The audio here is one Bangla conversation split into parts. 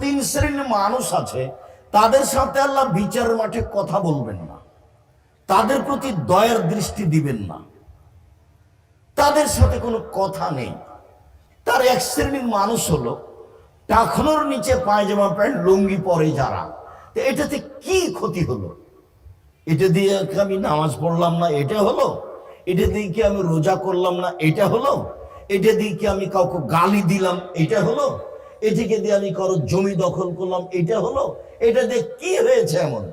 তিন শ্রেণীর মানুষ আছে, তাদের সাথে আল্লাহ বিচারের মাঠে কথা বলবেন না, তাদের প্রতি দয়ার দৃষ্টি দিবেন না, তাদের সাথে কোনো কথা নেই। তার এক শ্রেণীর মানুষ হলো টাকনোর নিচে পায়জামা প্যান্ট লুঙ্গি পরে যারা। এটাতে কি ক্ষতি হলো? এটা দিয়ে আমি নামাজ পড়লাম না, এটা হলো? এটা দিয়ে কি আমি রোজা করলাম না, এটা হলো? এটা দিয়ে কি আমি কাউকে গালি দিলাম, এটা হলো? এটাকে দিয়ে আমি কারো জমি দখল করলাম, এটা হলো? এটা দিয়ে কি হয়েছে এমন?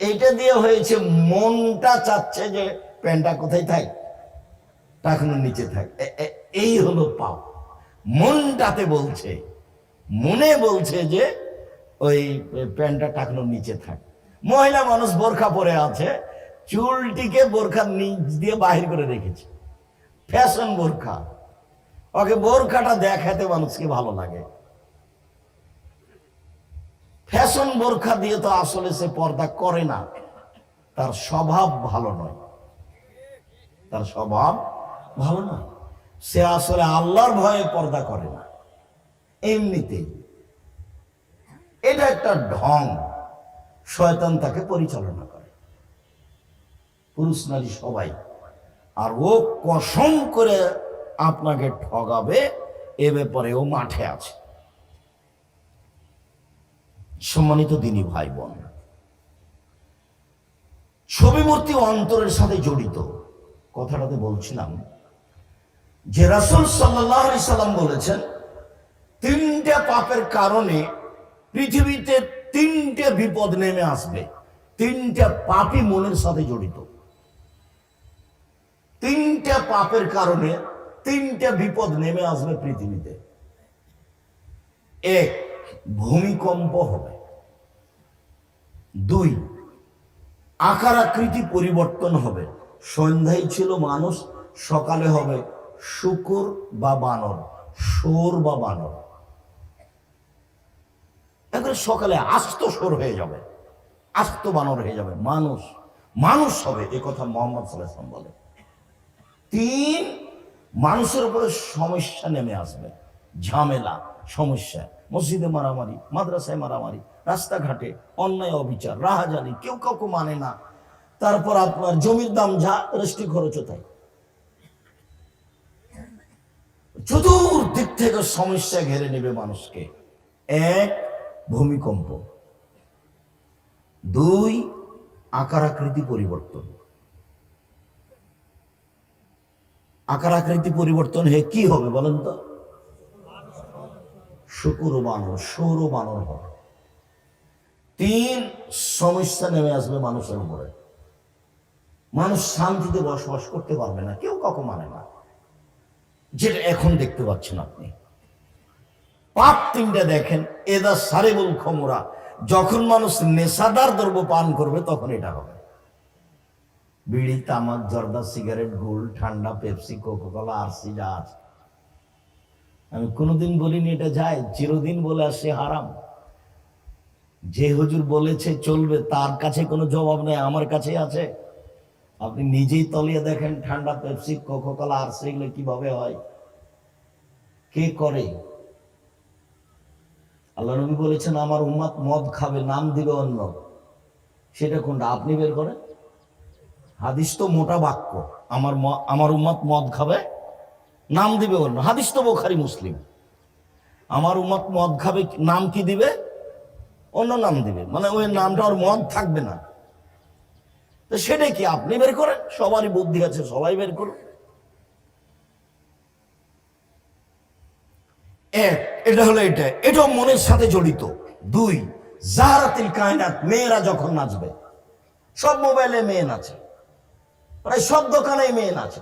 এটা দিয়ে হয়েছে মনটা চাচ্ছে যে প্যান্টটা কোথায় থাক, টাকনোর নিচে থাক। এই হলো পাপ। মনটাতে বলছে, মনে বলছে যে ওই প্যান্টটা টাকনোর নিচে থাক। মহিলা মানুষ বোরখা পরে আছে, চুলটিকে বোরখার নিচ দিয়ে বাহির করে রেখেছে, ফ্যাশন বোরখা। ওকে বোরখাটা দেখাতে মানুষকে ভালো লাগে। ফ্যাশন বোরখা দিয়ে তো আসলে সে পর্দা করে না, তার স্বভাব ভালো নয়, তার স্বভাব ভালো নয়। সে আসলে আল্লাহর ভয়ে পর্দা করে না, এমনিতেই। এটা একটা ঢং, শয়তান তাকে পরিচালনা করে, পুরুষ নারী সবাই। আর ও কসম করে আপনাকে ঠগাবে, এ ব্যাপারে ও মাঠে আছে। সম্মানিত দিনী ভাই বোন, ছবি মূর্তি অন্তরের সাথে জড়িত। কথাটাতে বলছিলাম যে রাসূল সাল্লাল্লাহু আলাইহি সাল্লাম বলেছেন, তিনটে পাপের কারণে পৃথিবীতে তিনটে বিপদ নেমে আসবে। তিনটে পাপই মনের সাথে জড়িত। তিনটে পাপের কারণে তিনটে বিপদ নেমে আসবে পৃথিবীতে। এক, ভূমিকম্প হবে। দুই, আকার আকৃতি পরিবর্তন হবে। সন্ধ্যায় ছিল মানুষ, সকালে হবে শূকর বা বানর, শোর বা বানর। একবারে সকালে আস্ত শোর হয়ে যাবে, আস্ত বানর হয়ে যাবে, মানুষ মানুষ হবে, এ কথা মুহাম্মদ সাল্লাল্লাহু আলাইহি ওয়াসাল্লাম বলে। তিন, মানুষের উপরে সমস্যা নেমে আসবে, ঝামেলা, সমস্যা। মসজিদে মারামারি, মাদ্রাসায় মারামারি, রাস্তাঘাটে অন্যায় অবিচার, রাহাজানি, কেউ কাউকে মানে না। তারপর আপনার জমির দাম যা, রেস্ট্রি খরচও তাই। চতুর্দিক থেকে সমস্যা ঘেরে নেবে মানুষকে। এক, ভূমিকম্প। দুই, আকার আকৃতি পরিবর্তন। আকার আকৃতি পরিবর্তন হয়ে কি হবে বলেন তো? শূকর বানর, সৌর বানর হবে। তিন, সমস্যা নেমে আসবে মানুষের উপরে। মানুষ শান্তিতে বসবাস করতে পারবে না, কেউ কাউকে মানে না, যেটা এখন দেখতে পাচ্ছেন আপনি। পাপ তিনটা দেখেন, এদা সারিবুল খমরা, যখন মানুষ নেশাদার দ্রব্য পান করবে তখন এটা হবে। বিড়ি, তামাক, জর্দা, সিগারেট, গুল, ঠান্ডা, পেপসি, কোকাকোলা, আরসি যা আছে। আমি কোনোদিন বলিনি এটা যায়, চিরদিন বলে আসছে হারাম। যে হুজুর বলেছে চলবে, তার কাছে কোনো জবাব নেই, আমার কাছে আছে। আপনি নিজেই তলিয়ে দেখেন, ঠান্ডা, পেপসি, কোকাকোলা, আরসি এগুলো কিভাবে হয়, কে করে? আল্লাহ নবী বলেছেন আমার উম্মত মদ খাবে, নাম দিবে অন্য। সেটা কোনটা? আপনি বের করেন। হাদিস তো মোটা বাক্য, আমার উম্মত মদ খাবে, নাম দিবে অন্য। হাদিস তো বুখারী মুসলিম। আমার উম্মত মদ খাবে, নাম কি দিবে? অন্য নাম দিবে, মানে ওই নামটা আর মদ থাকবে না। তো সেটা কি? আপনি বের করেন, সবারই বুদ্ধি আছে, সবাই বের করুন। এক, এটা হলো এটাও মনের সাথে জড়িত। দুই, জাহারাতিল কায়নাত, মেয়েরা যখন নাচবে। সব মোবাইলে মেয়ে নাচে, প্রায় সব দোকানে মেয়ে নাচে,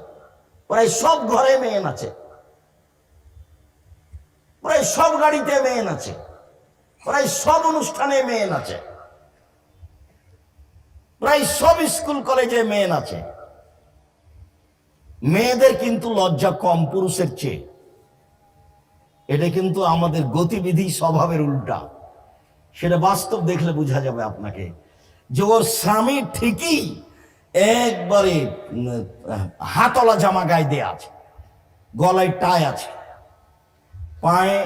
প্রায় সব ঘরে মেয়ে নাচে, প্রায় সব গাড়িতে মেয়ে নাচে, প্রায় সব অনুষ্ঠানে মেয়ে নাচে, প্রায় সব স্কুল কলেজে মেয়ে নাচে। মেয়েদের কিন্তু লজ্জা কম পুরুষের চেয়ে। এটা কিন্তু আমাদের গতিবিধি স্বভাবের উল্টা। সেটা বাস্তব দেখলে বোঝা যাবে আপনাকে যে ওর স্বামী ঠিকই একবারে হাতলা জামা গায়ে দিয়ে আছে, গলায় টাই আছে, পায়ে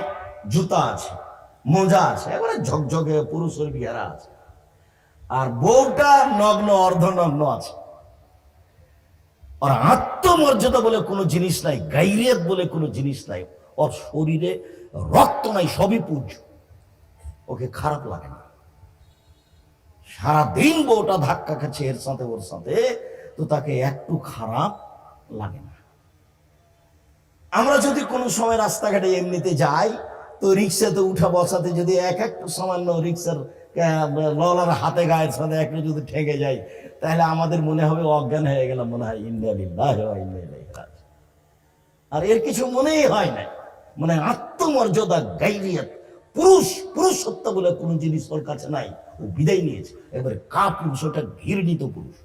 জুতা আছে, মোজা আছে, এবারে ঝকঝকে পুরুষের বিহারা আছে, আর বউটা নগ্ন অর্ধনগ্ন আছে। আর আত্মমর্যাদা বলে কোনো জিনিস নাই, গাইরিয়ত বলে কোনো জিনিস নাই, ওর শরীরে রক্ত নাই, সবই পুজ। ওকে খারাপ লাগে না, সারাদিন বউটা ধাক্কা খাচ্ছে এর সাথে ওর সাথে, তো তাকে একটু খারাপ লাগে না। আমরা যদি কোনো সময় রাস্তাঘাটে এমনিতে যাই, তো রিক্সাতে উঠা বসাতে যদি এক সামান্য রিক্সার ললার হাতে গায়ের সাথে একটু যদি ঠেকে যায়, তাহলে আমাদের মনে হবে অজ্ঞান হয়ে গেলাম, মনে হয় ইন্না লিল্লাহি ওয়া ইন্না ইলাইহি রাজিউন। আর এর কিছু মনেই হয় না, মানে আত্মমর্যাদা, গাইরিয়ত, পুরুষত্ব বলে কোনো জিনিস ওর কাছে নাই, ও বিদায় নিয়েছে। এবারে পুরুষ, ওটা ঘৃণিত পুরুষ।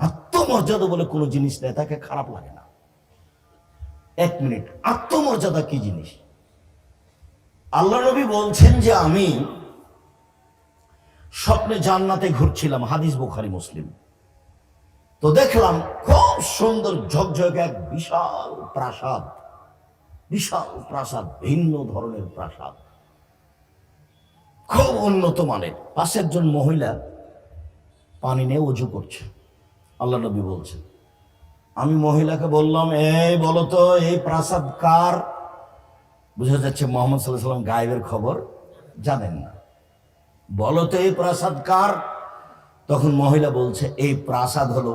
আত্মমর্যাদা বলে কোনো জিনিস নেই, তাকে খারাপ লাগে না। এক মিনিট, আত্মমর্যাদা কি জিনিস? আল্লাহ নবী বলছেন যে আমি স্বপ্নে জান্নাতে ঘুরছিলাম, হাদিস বুখারী মুসলিম। তো দেখলাম খুব সুন্দর ঝকঝকে এক বিশাল প্রাসাদ, ভিন্ন ধরনের প্রাসাদ, খুব উন্নত মানের। পাশে একজন মহিলা পানি নিয়ে ওযু করছে। আল্লাহ নবী বলছেন, আমি মহিলাকে বললাম, এই বলো তো এই প্রাসাদ কার? বুঝা যাচ্ছে মুহাম্মদ সাল্লাল্লাহু আলাইহি ওয়াসাল্লাম গায়েবের খবর জানেন না। বলো তো এই প্রাসাদ কার? তখন মহিলা বলছে, এই প্রাসাদ হলো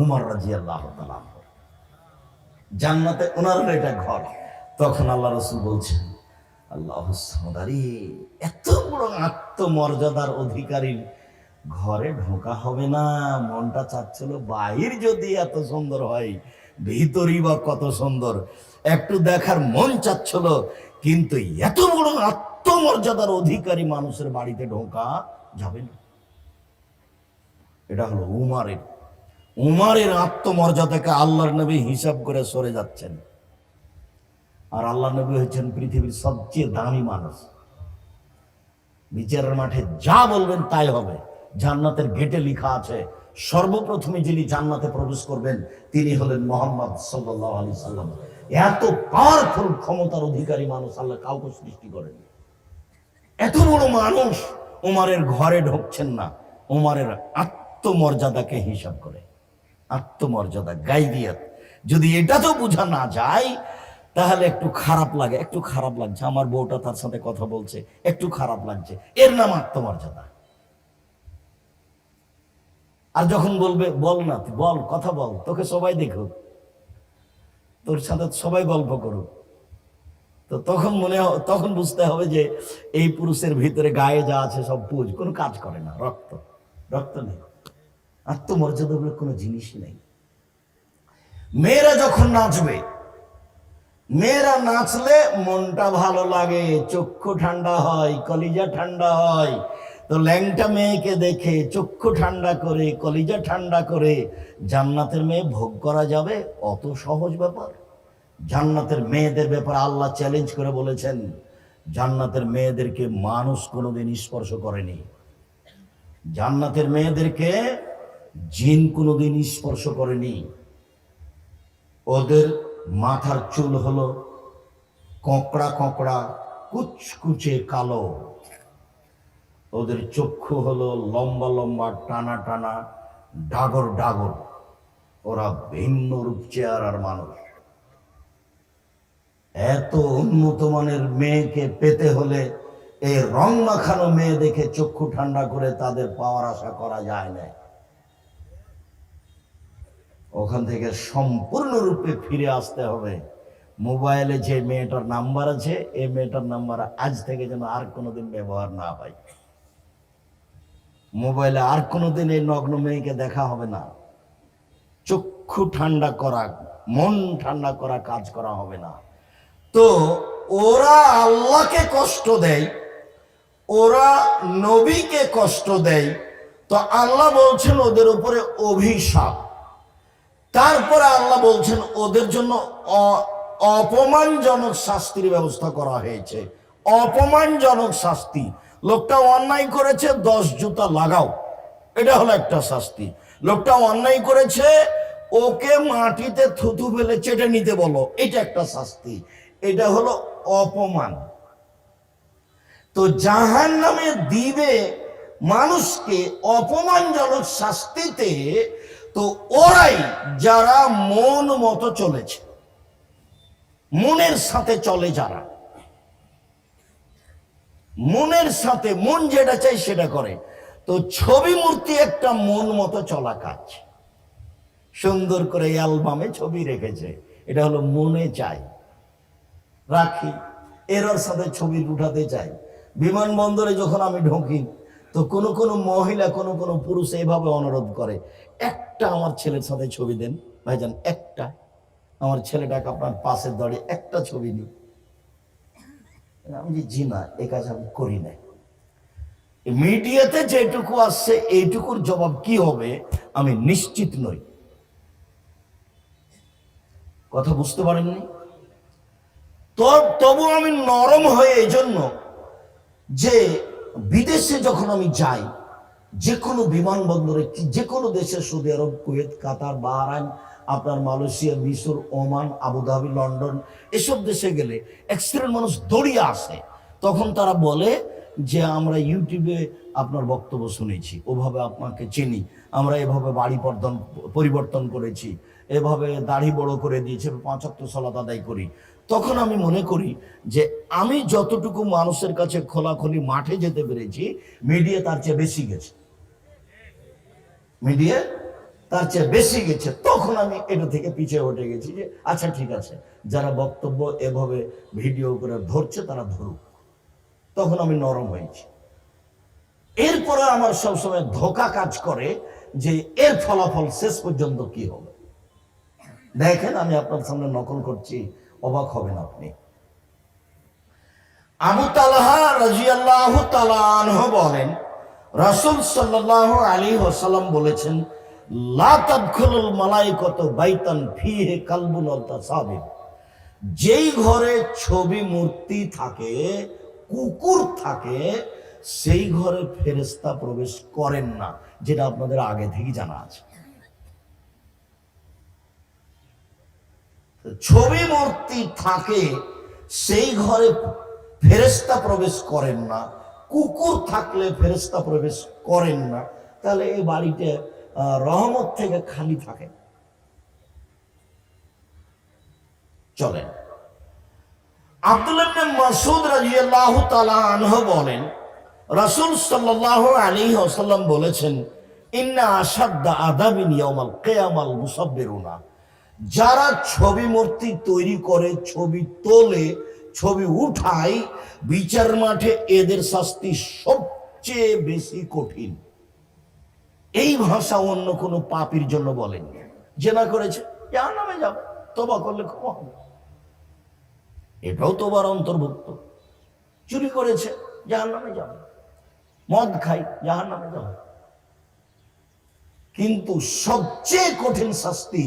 উমর রাদিয়াল্লাহু তাআলা, জান্নাতে ওনার এটা ঘর। তখন আল্লাহ রাসূল বলছেন, আল্লাহুস সামাদারি, এত বড় আত্মমর্যাদার অধিকারীর ঘরে ঢোকা হবে না? মনটা চাচ্ছিল বাহির যদি এত সুন্দর হয়, ভিতরই বা কত সুন্দর, একটু দেখার মন চাচ্ছিল। কিন্তু এত বড় আত্মমর্যাদার অধিকারী মানুষের বাড়িতে ঢোকা যাবে না। এটা হলো উমারের আত্মমর্যাদাকে আল্লাহর নবী হিসাব করে সরে যাচ্ছেন। আর আল্লাহ নবী হচ্ছেন পৃথিবীর সবচেয়ে দামি মানুষ। বিচারের মাঠে যা বলবেন তাই হবে। জান্নাতের গেটে লেখা আছে, সর্বপ্রথমে যিনি জান্নাতে প্রবেশ করবেন তিনি হলেন মুহাম্মদ সাল্লাল্লাহু আলাইহি সাল্লাম। এত পাওয়ারফুল ক্ষমতার অধিকারী মানুষ আল্লাহ কাউকে সৃষ্টি করেন। এত বড় মানুষ উমারের ঘরে ঢুকছেন না, উমারের আত্মমর্যাদাকে হিসাব করে। আত্মমর্যাদা, গাইরিয়ত, যদি এটা তো বোঝা না যায়, তাহলে একটু খারাপ লাগছে, আমার বউটা তার সাথে কথা বলছে, একটু খারাপ লাগছে, এর নাম আত্মমর্যাদা। আর যখন বলবে, বল না, তুই বল, কথা বল, তোকে সবাই দেখুক, তোর সাথে সবাই গল্প করুক, তো তখন বুঝতে হবে যে এই পুরুষের ভিতরে গায়ে যা আছে সব পুজ, কোনো কাজ করে না, রক্ত নেই, আত্মমর্যাদা বলে কোনো জিনিসই নেই। মেয়েরা যখন নাচবে, মেয়েরা নাচলে মনটা ভালো লাগে, চক্ষু ঠান্ডা হয়, কলিজা ঠান্ডা হয়। তো ল্যাংটা মেয়েকে দেখে চক্ষু ঠান্ডা করে, কলিজা ঠান্ডা করে জান্নাতের মেয়ে ভোগ করা যাবে? অত সহজ ব্যাপার? জান্নাতের মেয়েদের ব্যাপারে আল্লাহ চ্যালেঞ্জ করে বলেছেন, জান্নাতের মেয়েদেরকে মানুষ কোনোদিন স্পর্শ করেনি, জান্নাতের মেয়েদেরকে জিন কোনোদিন স্পর্শ করেনি। ওদের মাথার চুল হলো কোঁকড়া কুচকুচে কালো, ওদের চক্ষু হলো লম্বা টানা ডাগর, ওরা ভিন্ন রূপ চেহারার মানুষ। এত উন্নত মানের মেয়েকে পেতে হলে এই রং মাখানো মেয়ে দেখে চক্ষু ঠান্ডা করে তাদের পাওয়ার আশা করা যায় না। ওখান থেকে সম্পূর্ণরূপে ফিরে আসতে হবে। মোবাইলে যে মেয়েটার নাম্বার আছে, এই মেয়েটার নাম্বার আজ থেকে যেন আর কোনোদিন ব্যবহার না হয়। মোবাইলে আর কোনোদিন এই নগ্ন মেয়েকে দেখা হবে না। চক্ষু ঠান্ডা করা, মন ঠান্ডা করা কাজ করা হবে না। তো ওরা আল্লাহকে কষ্ট দেয়, ওরা নবীকে কষ্ট দেয়, তো আল্লাহ বলছেন ওদের উপরে অভিশাপ। তারপরে আল্লাহ বলছেন ওদের জন্য অপমানজনক শাস্তির ব্যবস্থা করা হয়েছে। অপমানজনক শাস্তি, লোকটা অন্যায় করেছে 10 জুতা লাগাও, এটা হলো একটা শাস্তি। লোকটা অন্যায় করেছে, ওকে মাটিতে থুতু ফেলে চেটে নিতে বলো, এটা একটা শাস্তি। এটা হলো অপমান। তো জাহান্নামে দিবে মানুষকে অপমানজনক শাস্তিতে। তো ওরাই যারা মন মতো চলেছে, মনের সাথে চলে, যারা মনের সাথে, মন যেটা চাই সেটা করে। তো ছবি মূর্তি একটা মন মতো চলা কাজ। সুন্দর করে অ্যালবামে ছবি রেখেছে, এটা হলো মনে চাই, রাখি, এর সাথে ছবি উঠাতে চাই। বিমানবন্দরে যখন আমি ঢুকি তো কোনো কোনো মহিলা, কোনো কোনো পুরুষ এইভাবে অনুরোধ করে, একটা আমার ছেলের সাথে ছবি দেন ভাইজান, একটা আমার ছেলেটাকে আপনার পাশে দাঁড়িয়ে একটা ছবি নিই। আমি জি না, এ কাজ আমি করি না। মিডিয়াতে যেটুকু আসছে এইটুকুর জবাব কি হবে আমি নিশ্চিত নই। কথা বুঝতে পারেননি? তবু আমি নরম হয়ে এই জন্য যে বিদেশে যখন আমি যাই, যে কোনো বিমানবন্দরে, যে কোনো দেশে, সৌদি আরব, কুয়েত, কাতার, বাহরাইন, আপনার মালয়েশিয়া, মিশর, ওমান, আবুধাবি, লন্ডন, এসব দেশে গেলে এক্সিডেন্ট মানুষ দৌড়িয়ে আসে। তখন তারা বলে যে আমরা ইউটিউবে আপনার বক্তব্য শুনেছি, ওভাবে আপনাকে চিনি, আমরা এভাবে বাড়ি পরিবর্তন করেছি, এভাবে দাড়ি বড় করে দিয়েছে, 5 ওয়াক্ত সালাত আদায় করি। তখন আমি মনে করি যে আমি যতটুকু মানুষের কাছে খোলাখুলি মাঠে যেতে পেরেছি, মিডিয়া তার চেয়ে বেশি গেছে, মিডিয়া তার চেয়ে বেশি গেছে। তখন আমি এটা থেকে পিছিয়ে উঠে গেছি যে আচ্ছা ঠিক আছে, যারা বক্তব্য এভাবে ভিডিও করে ধরছে তারা ধরুক। তখন আমি নরম হয়েছি। এরপরে আমার সবসময় ধোঁকা কাজ করে যে এর ফলাফল শেষ পর্যন্ত কি হবে। দেখেন, আমি আপনার সামনে নকল করছি, অবাক হবেন আপনি। আবু তালহা রাদিয়াল্লাহু তাআলা আনহু বলেন, রাসূল সাল্লাল্লাহু আলাইহি ওয়াসাল্লাম বলেছেন, লা তাদখুলুল মালায়েকাতু বাইতান ফীহি কালবুন ওয়া তাসাবির। যেই ঘরে ছবি মূর্তি থাকে, কুকুর থাকে, সেই ঘরে ফেরেশতা প্রবেশ করেন না, যেটা আপনাদের আগে থেকে জানা আছে। ছবি মূর্তি থাকে সেই ঘরে ফেরেশতা প্রবেশ করেন না, কুকুর থাকলে ফেরেশতা প্রবেশ করেন না। তাহলে এই বাড়িতে রহমত থেকে খালি থাকে। চলেন, আব্দুল্লাহ ইবনে মাসউদ রাদিয়াল্লাহু তাআলা আনহু বলেন, রাসূল সাল্লাল্লাহু আলাইহি ওয়াসাল্লাম বলেছেন, ইন্না আশাদ্দা আযাবিন ইয়াউমাল কিয়ামাল মুসাব্বিরুনা। যারা ছবি মূর্তি তৈরি করে, ছবি তোলে, ছবি উঠায়, বিচার মাঠে এদের শাস্তি সবচেয়ে বেশি কঠিন। এই ভাষা অন্য কোনো পাপীর জন্য বলেন। জেনা করেছে জাহান্নামে যাবে, তওবা করলে ক্ষমা হবে, এটাও তোবার অন্তর্ভুক্ত। চুরি করেছে জাহান্নামে যাবে, মদ খাই জাহান্নামে যাবে। কিন্তু সবচেয়ে কঠিন শাস্তি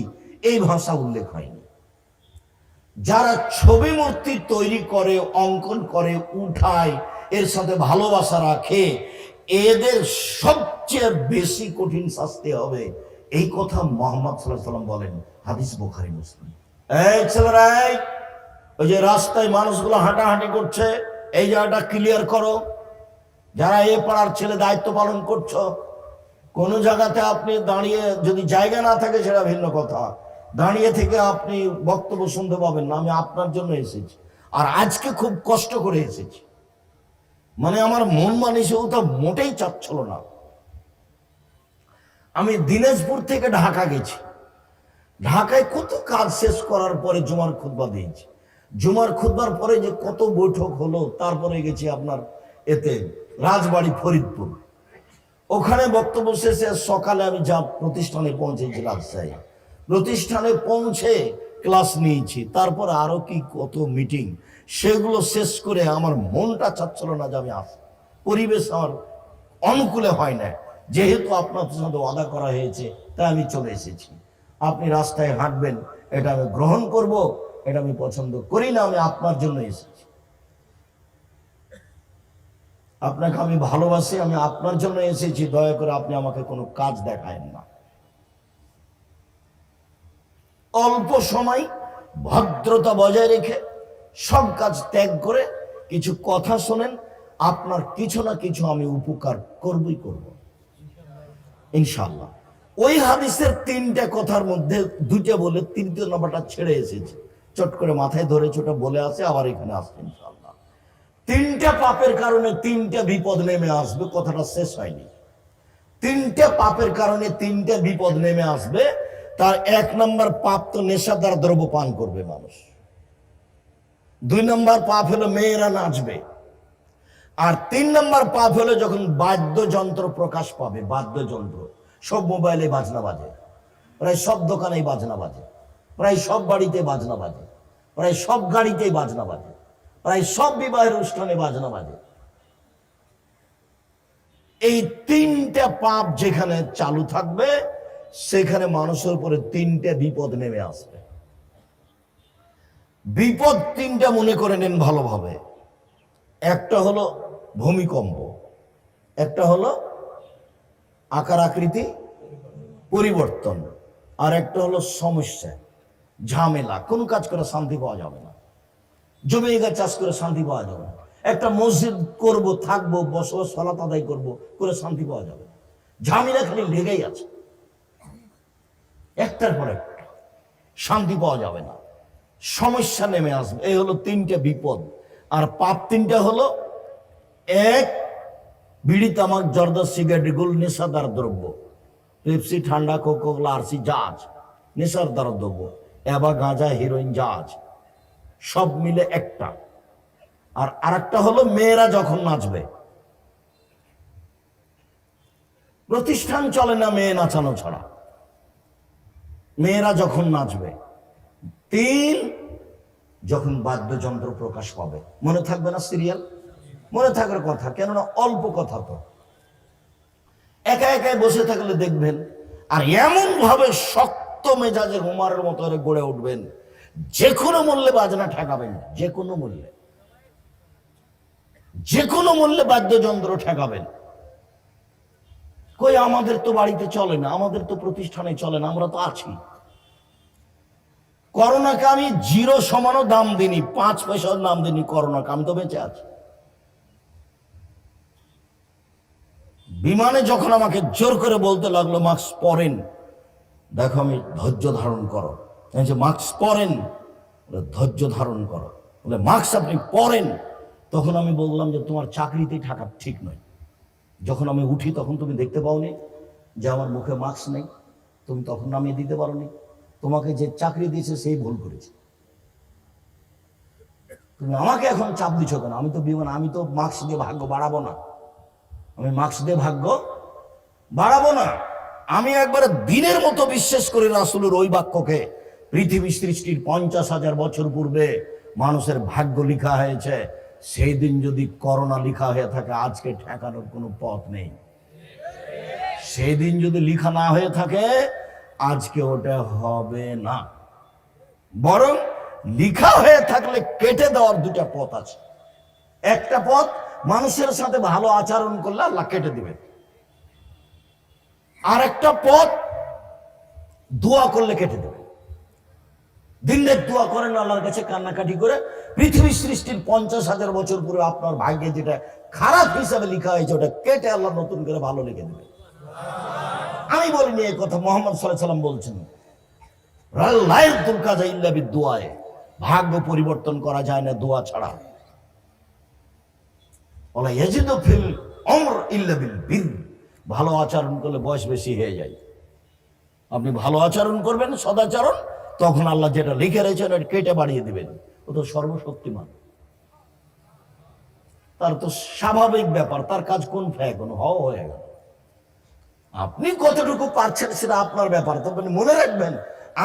এই ভাষা উল্লেখ হয়নি। যারা ছবি মূর্তি তৈরি করে, অঙ্কন করে, উঠায়, এর সাথে ভালোবাসা রাখে, এদের সবচেয়ে বেশি কঠিন শাস্তি হবে। এই কথা মুহাম্মদ সাল্লাল্লাহু আলাইহি ওয়াসাল্লাম বলেন, হাদিস বুখারী মুসলিম। এই ছেলেরা, ওই যে রাস্তায় মানুষগুলো হাঁটাহাঁটি করছে, এই জায়গাটা ক্লিয়ার করো। যারা এ পাড়ার ছেলে দায়িত্ব পালন করছো, কোনো জায়গাতে আপনি দাঁড়িয়ে, যদি জায়গা না থাকে সেটা ভিন্ন কথা, দাঁড়িয়ে থেকে আপনি বক্তব্য শুনতে পাবেন না। আমি আপনার জন্য এসেছি, আর আজকে খুব কষ্ট করে এসেছি। মানে আমার মন মানসিকতা মোটেই চাচ্ছিল না। আমি দিনাজপুর থেকে ঢাকা গেছি, ঢাকায় কত কাজ শেষ করার পরে জুমার খুতবা দিয়েছি। জুমার খুতবার পরে যে কত বৈঠক হলো, তারপরে গেছি আপনার এতে রাজবাড়ি ফরিদপুর, ওখানে বক্তব্য শেষে সকালে আমি যা প্রতিষ্ঠানে পৌঁছেছি রাজশাহী, প্রতিষ্ঠানে পৌঁছে ক্লাস নিয়েছি, তারপর আরো কি কত মিটিং, সেগুলো শেষ করে আমার মনটা চাচ্ছিল না যে আমি আসি। পরিবেশ আমার অনুকূলে হয় না, যেহেতু আপনার সাথে ওয়াদা করা হয়েছে তাই আমি চলে এসেছি। আপনি রাস্তায় হাঁটবেন, এটা আমি গ্রহণ করব, এটা আমি পছন্দ করি না। আমি আপনার জন্য এসেছি, আপনাকে আমি ভালোবাসি, আমি আপনার জন্য এসেছি। দয়া করে আপনি আমাকে কোনো কাজ দেখায়েন না। অল্প সময় ভদ্রতা বজায় রেখে সব কাজ ত্যাগ করে কিছু কথা শোনেন, আপনার কিছু না কিছু আমি উপকার করবই করব ইনশাআল্লাহ। ওই হাদিসের 3টা কথার মধ্যে 2টা বলে 3টা নম্বরটা ছেড়ে এসেছে, চট করে মাথায় ধরে ছোটা বলে আসে, আবার এখানে আসছে ইনশাআল্লাহ। 3টা পাপের কারণে 3টা বিপদ নেমে আসবে, কথাটা শেষ হয়নি। 3টা পাপের কারণে 3টা বিপদ নেমে আসবে। তার 1 নম্বর পাপ তো নেশাদার দ্রব্য পান করবে মানুষ। 2 নম্বর পাপ হলো মেয়েরা নাচবে। আর 3 নম্বর পাপ হলো যখন বাদ্যযন্ত্র প্রকাশ পাবে। বাদ্যযন্ত্র সব মোবাইলে বাজনা বাজে, প্রায় সব দোকানেই বাজনা বাজে, প্রায় সব বাড়িতে বাজনা বাজে, প্রায় সব গাড়িতেই বাজনা বাজে, প্রায় সব বিবাহের অনুষ্ঠানে বাজনা বাজে। এই 3টা পাপ যেখানে চালু থাকবে সেখানে মানুষের উপরে 3টা বিপদ নেমে আসবে। বিপদ 3টা মনে করে নেন ভালোভাবে। একটা হলো ভূমিকম্প, একটা হলো আকার আকৃতি পরিবর্তন, আর একটা হলো সমস্যা, ঝামেলা। কোন কাজ করে শান্তি পাওয়া যাবে না, জমি জায়গা চাষ করে শান্তি পাওয়া যাবে না। একটা মসজিদ করব, থাকবো, বসবাস, সালাত আদায় করবো, করে শান্তি পাওয়া যাবে না। ঝামেলা খালি লেগেই আছে, একটার পর একটা, শান্তি পাওয়া যাবে না, সমস্যা নেমে আসবে। এই হলো 3টা বিপদ। আর পাপ 3টা হলো: 1, বিড়ি, তামাক, জর্দা, সিগারেট, এগুলো নেশাদার দ্রব্য। পেপসি, ঠান্ডা, কোকা-কোলা, আরসি, জাহাজ নেশাদার দ্রব্য। এবার গাঁজা, হিরোইন, জাহাজ, সব মিলে একটা। আর আরেকটা হলো মেয়েরা যখন নাচবে। প্রতিষ্ঠান চলে না মেয়ে নাচানো ছাড়া। মেয়েরা যখন নাচবে। 3, যখন বাদ্যযন্ত্র প্রকাশ পাবে। মনে থাকবে না সিরিয়াল? মনে থাকার কথা, কেননা অল্প কথা তো। একা একাই বসে থাকলে দেখবেন, আর এমন ভাবে শক্ত মেজাজে উমারের মতো গড়ে উঠবেন, যে কোনো মূল্যে বাজনা ঠেকাবেন, যে কোনো মূল্যে, যে কোনো মূল্যে বাদ্যযন্ত্র ঠেকাবেন। কই আমাদের তো বাড়িতে চলে না, আমাদের তো প্রতিষ্ঠানে চলে না, আমরা তো আছি। করোনাকে আমি 0 সমানও দাম দিইনি, 5 পয়সার দাম দিইনি করোনাকে, আমি তো বেঁচে আছি। বিমানে যখন আমাকে জোর করে বলতে লাগলো মাস্ক পরেন, দেখো আমি ধৈর্য ধারণ করো, মাস্ক পরেন, ধৈর্য ধারণ করো, বলে মাস্ক আপনি পরেন। তখন আমি বললাম যে তোমার চাকরিতেই থাকা ঠিক নয়। যখন আমি উঠি তখন তুমি দেখতে পাওনি যে আমার মুখে মাস্ক নেই, তুমি তখন নামিয়ে দিতে পারোনি। তোমাকে যে চাকরি দিয়েছে সেই ভুল করেছে। তুমি আমাকে এখন চাপ দিচ্ছ কেন? আমি তো বিমান, আমি তো মাস্ক দিয়ে ভাগ্য বাড়াবো না, আমি মাস্ক দিয়ে ভাগ্য বাড়াবো না। আমি একবারে দিনের মতো বিশ্বাস করি রাসূলের ওই বাক্যকে। পৃথিবী সৃষ্টির 50,000 বছর পূর্বে মানুষের ভাগ্য লিখা হয়েছে। সেই দিন যদি করোনা লিখা হয়ে থাকে, আজকে ঠেকানোর কোনো পথ নেই। সেই দিন যদি লিখা না হয়ে থাকে, আজকে ওটা হবে না। বরং লিখা হয়ে থাকলে কেটে দেওয়ার 2টা পথ আছে। একটা পথ, মানুষের সাথে ভালো আচরণ করলে আল্লাহ কেটে দিবেন। আর একটা পথ, দোয়া করলে কেটে দেবে। দিনরাত দোয়া করেন আল্লাহর কাছে, কান্নাকাটি করে। পৃথিবী সৃষ্টির 50,000 বছর পূর্বে আপনার ভাগ্যে যেটা খারাপ হিসাবে লেখা হয়েছে, ওটা কেটে আল্লাহ নতুন করে ভালো লিখে দেবে। আমি বলিনি এই কথা, মুহাম্মদ সাল্লাল্লাহু আলাইহি ওয়াসাল্লাম বলছেন। ভাগ্য পরিবর্তন করা যায় না দোয়া ছাড়া। ভালো আচরণ করলে বয়স বেশি হয়ে যায়। আপনি ভালো আচরণ করবেন, সদাচরণ, তখন আল্লাহ যেটা লিখে রয়েছেন ওটা কেটে বাড়িয়ে দিবেন। ও তো সর্বশক্তিমান, তার তো স্বাভাবিক ব্যাপার, তার কাজ কোন ফ্যায় কোনো হয়ে গেল। আপনি কতটুকু পারছেন সেটা আপনার ব্যাপার। তবে মনে রাখবেন,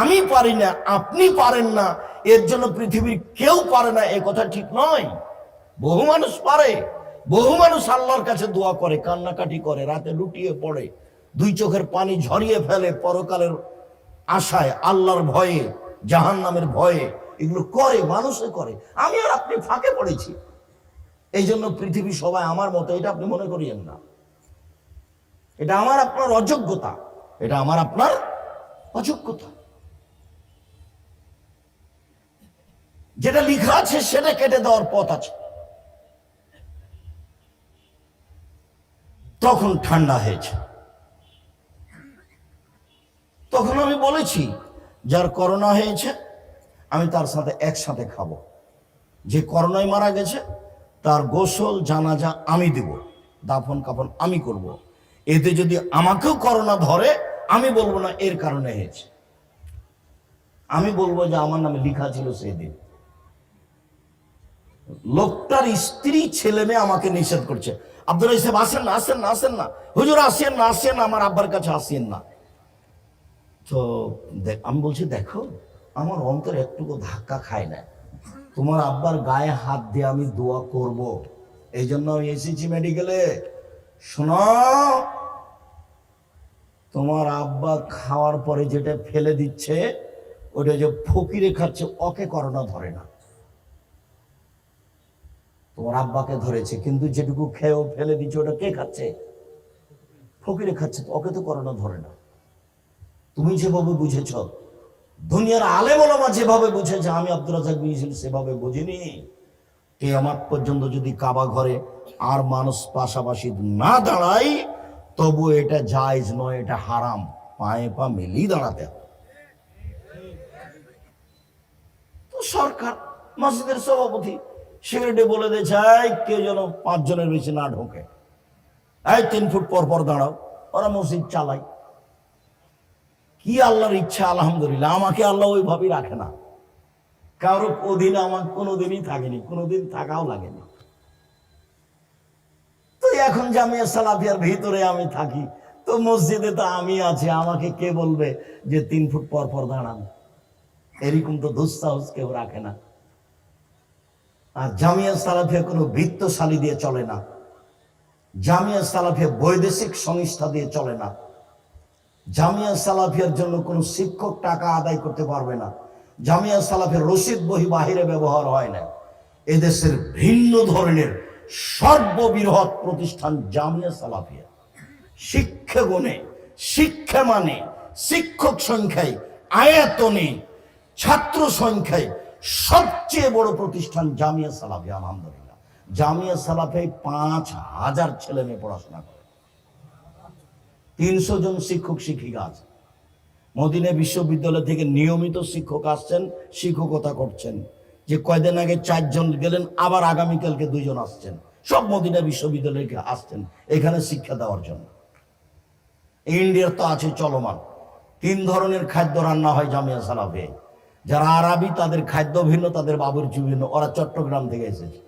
আমি পারি না, আপনি পারেন না, এর জন্য পৃথিবীর কেউ পারে না এ কথা ঠিক নয়। বহু মানুষ পারে, বহু মানুষ আল্লাহর কাছে দোয়া করে, কান্নাকাটি করে, রাতে লুটিয়ে পড়ে, 2 চোখের পানি ঝরিয়ে ফেলে পরকালের আশায়, আল্লাহর ভয়ে, জাহান্নামের ভয়ে। এগুলো করে, মানুষে করে। আমি আর আপনি ফাঁকে পড়েছি। এই জন্য পৃথিবী সবাই আমার মতো, এটা আপনি মনে করিয়েন না। এটা আমার আপনার অযোগ্যতা, এটা আমার আপনার অযোগ্যতা। যেটা লেখা আছে সেটা কেটে দেওয়ার পথ আছে। তখন ঠান্ডা হয়েছে। তখন আমি বলেছি যার করোনা হয়েছে আমি তার সাথে একসাথে খাবো, যে করোনায় মারা গেছে তার গোসল জানাজা আমি দেব, দাফন কাফন আমি করব। এতে যদি আমাকেও করোনা ধরে আমি বলবো না এর কারণে হয়েছে, আমি বলবো যে আমার নামে লেখা ছিল সেদিন। লোকটার স্ত্রী ছেলে মেয়ে আমাকে নিষেধ করছে, আব্দুল সাহেব আসেন না, আসেন না, আসেন না, হুজুর আসেন না, আসেন না, আমার আব্বার কাছে আসেন না। তো আমি বলছি দেখো আমার অন্তর একটুকু ধাক্কা খায় না, তোমার আব্বার গায়ে হাত দিয়ে আমি দোয়া করব, এই জন্য আমি এসেছি মেডিকেলে। শোনো, তোমার আব্বা খাওয়ার পরে যেটা ফেলে দিচ্ছে ওটা যে ফকিরে খাচ্ছে ওকে করোনা ধরে না, তোমার আব্বাকে ধরেছে, কিন্তু যেটুকু খেয়েও ফেলে দিচ্ছে ওটা কে খাচ্ছে? ফকিরে খাচ্ছে, ওকে তো করোনা ধরে না। তুমি যেভাবে বুঝেছ, দুনিয়ার আলেম ওলামা যেভাবে বুঝেছে, আমি আব্দুর রাজ্জাক বিন সেভাবে বুঝিনি। কিয়ামত পর্যন্ত যদি কাবা ঘরে আর মানুষ পাশাপাশি না দাঁড়ায় তবু এটা জায়েজ নয়, এটা হারাম, পায়ে পা মিলিয়ে দাঁড়াতে হবে। তো সরকার মসজিদের সভাপতি সিগারেটে বলে দিয়ে চাই কেউ যেন 5 জনের বেশি না ঢোকে, এই 3 ফুট পর পর দাঁড়াও, ওরা মসজিদ চালায়। কি আল্লাহর ইচ্ছা, আলহামদুলিল্লাহ আমাকে আল্লাহ ওইভাবেই রাখে না, কারো অধীনে আমার কোনোদিনই থাকেনি, কোনোদিন থাকাও লাগেনি। তো এখন জামিয়া সালাফিয়ার ভিতরে আমি থাকি, তো মসজিদে তো আমি আছি, আমাকে কে বলবে যে 3 ফুট পর পর দাঁড়ান? এরকম তো দুঃসাহস কেউ রাখে না। আর জামিয়া সালাফিয়া কোনো বৃত্তশালী দিয়ে চলে না, জামিয়া সালাফিয়া বৈদেশিক সংস্থা দিয়ে চলে না, জামিয়া সালাফিয়ার জন্য কোনো শিক্ষক টাকা আদায় করতে পারবে না, জামিয়া সালাফিয়ার রশিদ বহি বাহিরে ব্যবহার হয় না। এদেশের ভিন্ন ধরনের সর্ববৃহৎ প্রতিষ্ঠান জামিয়া সালাফিয়া, শিক্ষা গুণে, শিক্ষা মানে, শিক্ষক সংখ্যায়, আয়তনে, ছাত্র সংখ্যায় সবচেয়ে বড় প্রতিষ্ঠান জামিয়া সালাফিয়া। আলহামদুলিল্লাহ জামিয়া সালাফিয়ায় 5000 ছেলে মেয়ে পড়াশোনা করে, 300 জন শিক্ষক শিক্ষিকা আছে। মদিনা বিশ্ববিদ্যালয় থেকে নিয়মিত শিক্ষক আসছেন, শিক্ষকতা করছেন। যে কয়দিন আগে 4 জন গেলেন, আবার আগামীকালকে 2 জন আসছেন, সব মদিনা বিশ্ববিদ্যালয়ে আসছেন এখানে শিক্ষা দেওয়ার জন্য। ইন্ডিয়ার তো আছে চলমান, 3 ধরনের খাদ্য রান্না হয় জামিয়া সালাফিয়ায়। যারা আরবি তাদের খাদ্য ভিন্ন, তাদের বাবুর্চি ভিন্ন, ওরা চট্টগ্রাম থেকে এসেছে।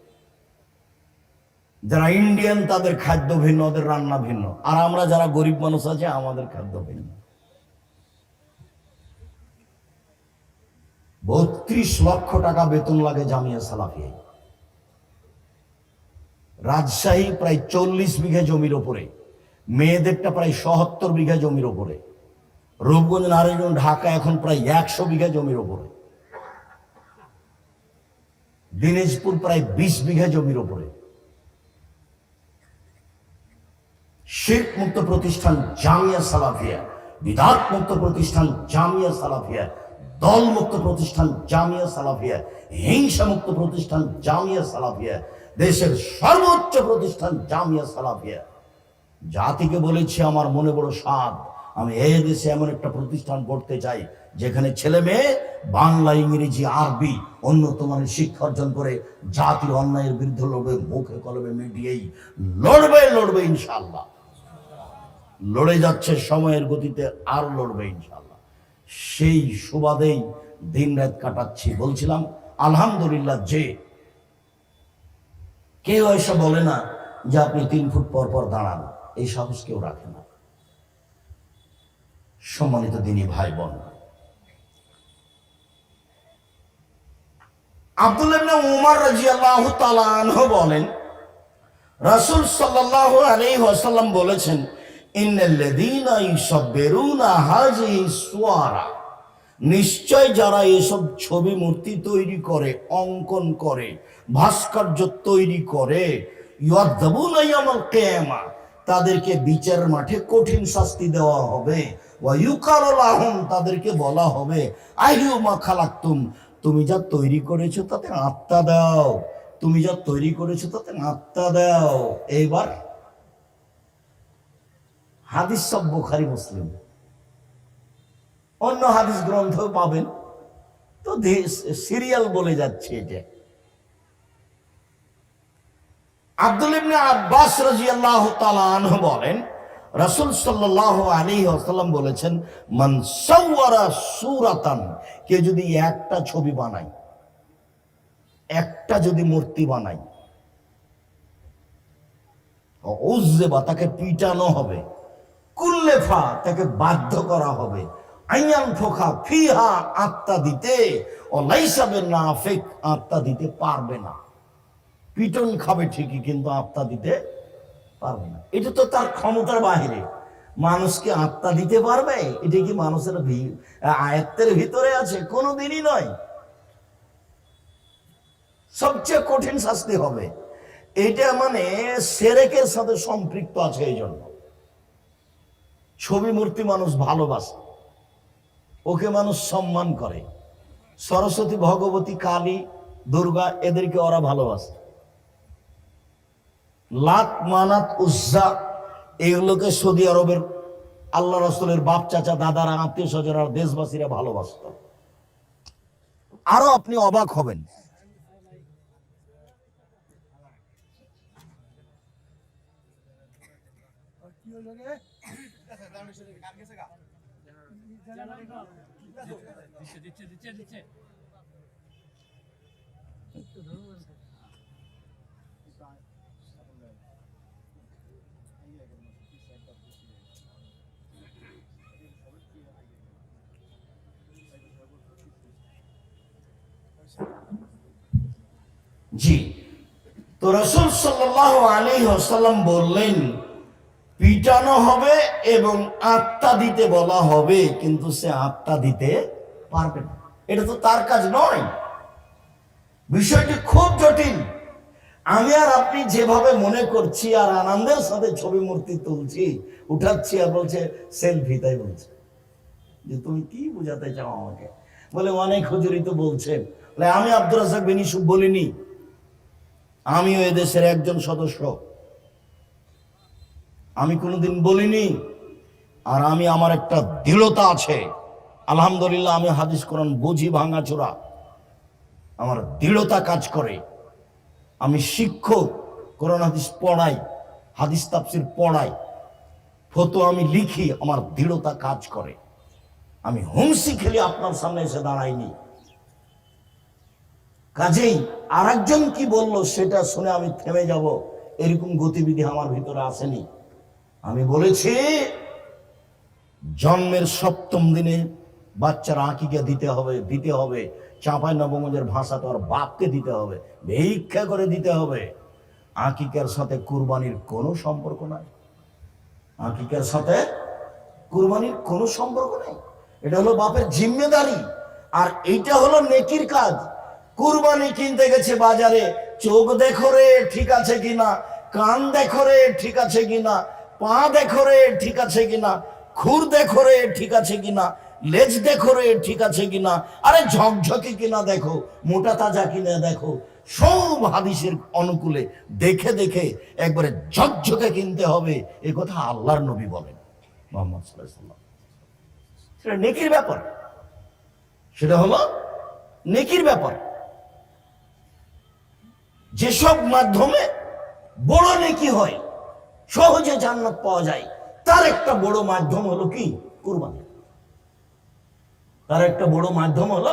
যারা ইন্ডিয়ান তাদের খাদ্য ভিন্ন, ওদের রান্না ভিন্ন। আর আমরা যারা গরিব মানুষ আছে আমাদের খাদ্য ভিন্ন। 32 লক্ষ টাকা বেতন লাগে জামিয়া সালাফিয়ায়। রাজশাহী প্রায় 40 বিঘা জমির ওপরে, মেয়েদেরটা প্রায় 77 বিঘা জমির ওপরে, রূপগঞ্জ, নারায়ণগঞ্জ, ঢাকা এখন প্রায় 100 বিঘা জমির ওপরে, দিনাজপুর প্রায় 20 বিঘা জমির ওপরে। শিরক মুক্ত প্রতিষ্ঠান জামিয়া সালাফিয়া, বিদআত মুক্ত প্রতিষ্ঠান জামিয়া সালাফিয়া, দল মুক্ত প্রতিষ্ঠান জামিয়া সালাফিয়া, হিংসা মুক্ত প্রতিষ্ঠান জামিয়া সালাফিয়া, দেশের সর্বোচ্চ প্রতিষ্ঠান জামিয়া সালাফিয়া। জাতিকে বলেছি আমার মনে বড় সাধ, আমি এই দেশে এমন একটা প্রতিষ্ঠান করতে চাই যেখানে ছেলে মেয়ে বাংলা, ইংরেজি, আরবি উন্নত মানের শিক্ষা অর্জন করে জাতির অন্যায়ের বিরুদ্ধে লড়বে, মুখে কলমে মিডিয়েই লড়বে, লড়বে ইনশাআল্লাহ। লড়ে যাচ্ছে, সময়ের গতিতে আর লড়বে ইনশাআল্লাহ। সেই সুবাদেই দিন রাত কাটাচ্ছি। বলছিলাম আলহামদুলিল্লাহ যে কেউ এসে বলে না যে আপনি 3 ফুট পর পর দাঁড়ান, এই সাহস কেউ রাখে না। সম্মানিত দিনী ভাই বোন, আব্দুল্লাহ ইবনে উমর রাদিয়াল্লাহু তাআলা আনহু বলেন, রাসূল সাল্লাল্লাহু আলাইহি ওয়াসাল্লাম বলেছেন, ইন্নাল্লাযীনা ইউসাব্বিরুনা হাযিহি সুওয়ারা, নিশ্চয় যারা এসব ছবি মূর্তি তৈরি করে, অঙ্কন করে, ভাস্কর্য তৈরি করে, ইউআযাবুনা ইয়াউমাল কিয়ামা, তাদেরকে বিচারের মাঠে কঠিন শাস্তি দেওয়া হবে। ওয়া ইউকালু লাহুম, তাদেরকে বলা হবে, আইয়ুমা খালাকতুম, তুমি যা তৈরি করেছো তাতে আত্মা দাও, তুমি যা তৈরি করেছো তাতে আত্মা দাও। এইবার হাদিস সব বুখারী মুসলিম, অন্য হাদিস গ্রন্থও পাবেন, তো সিরিয়াল বলে যাচ্ছে এটা। আব্দুল ইবনে আব্বাস রাদিয়াল্লাহু তাআলা আনহু বলেন, রাসূল সাল্লাল্লাহু আলাইহি ওয়াসাল্লাম বলেছেন, মান সাওয়ারা সূরাতান, কে যদি একটা ছবি বানায়, একটা যদি মূর্তি বানায়, উযবা, তাকে পিটানো হবে, কুল্লেফা, তাকে বাধ্য করা হবে, আইয়ান ফোখা ফিহা, আত্মা দিতে, ও লাইসা বিনাফিক, আত্মা দিতে পারবে না। পিটন খাবে ঠিকই, কিন্তু আত্মা দিতে পারবে না। এটা তো তার ক্ষমতার বাহিরে। মানুষকে আত্মা দিতে পারবে? এটা কি মানুষের আয়ত্তের ভিতরে আছে? কোনোদিনই নয়। সবচেয়ে কঠিন শাস্তি হবে এটা, মানে শিরকের সাথে সম্পৃক্ত আছে। এই জন্য ছবি মূর্তি মানুষ ভালোবাসে, ওকে মানুষ সম্মান করে। সরস্বতী, ভগবতী, কালী, দুর্গা, এদেরকে ওরা ভালোবাসে। লাত, মানাত, উজ্জা, এগুলোকে সৌদি আরবের আল্লাহ রাসূলের বাপ, চাচা, দাদারা, আত্মীয় স্বজনরা, দেশবাসীরা ভালোবাসত। আরো আপনি অবাক হবেন, জি, তো রাসূল সাল্লাল্লাহু আলাইহি ওয়াসাল্লাম বললেন, পিটানো হবে এবং আত্মা দিতে বলা হবে, কিন্তু সে আত্মা দিতে পারবে না। এটা তো তার কাজ নয়। বিষয়টি খুব জটিল। আমি আর আপনি যেভাবে মনে করছি আর আনন্দের সাথে ছবি মূর্তি তুলছি, উঠাচ্ছি, আর বলছে সেলফি, তাই বলছে যে তুমি কি বোঝাতে চাও আমাকে? বলে অনেক হুজুরি তো বলছে। আমি আব্দুর রাজ্জাক বিন ইউসুফ বলিনি, আমিও এদেশের একজন সদস্য, আমি কোনোদিন বলিনি। আর আমি, আমার একটা দৃঢ়তা আছে, আলহামদুলিল্লাহ। আমি হাদিস কোরআন বুঝি ভাঙাচোরা, আমার দৃঢ়তা কাজ করে। আমি শিক্ষক, কোরআন হাদিস পড়াই, হাদিস তাফসীর পড়াই, ফতোয়া আমি লিখি, আমার দৃঢ়তা কাজ করে। আমি হুমসি খেলে আপনার সামনে এসে দাঁড়াইনি। কাজেই আরেকজন কি বললো সেটা শুনে আমি থেমে যাব, এরকম গতিবিধি আমার ভিতরে আসেনি। আমি বলেছি, জন্মের ৭ম দিনে বাচ্চার আকিকা দিতে হবে। চাঁপাইনবাবগঞ্জের ভাষা তো আর বাপকে দিতে হবে, ভিক্ষা করে দিতে হবে। আকিকার সাথে কুরবানির কোনো সম্পর্ক নাই। আকিকার সাথে কুরবানির কোনো সম্পর্ক নেই। এটা হলো বাপের জিম্মেদারি, আর এইটা হলো নেকির কাজ। কুরবানি কিনতে গেছে বাজারে, চোখ দেখো রে ঠিক আছে কিনা, কান দেখো রে ঠিক আছে কিনা, পা দেখো রে ঠিক আছে কিনা, খুর দেখো রে ঠিক আছে কিনা, লেজ দেখো রে ঠিক আছে কিনা, আরে ঝকঝকে কিনা দেখো, মোটা তাজা কিনা দেখো। সব হাদিসের অনুকূলে দেখে দেখে একবারে ঝকঝকে কিনতে হবে, এ কথা আল্লাহর নবী বলেন মুহাম্মদ সাল্লাল্লাহু আলাইহি ওয়াসাল্লাম। সেটা নেকির ব্যাপার, সেটা হলো নেকির ব্যাপার। যেসব মাধ্যমে বড় নেকি হয়, সহজে জান্নাত পাওয়া যায়, তার একটা বড় মাধ্যম হলো কি? কুরবানি। তার একটা বড় মাধ্যম হলো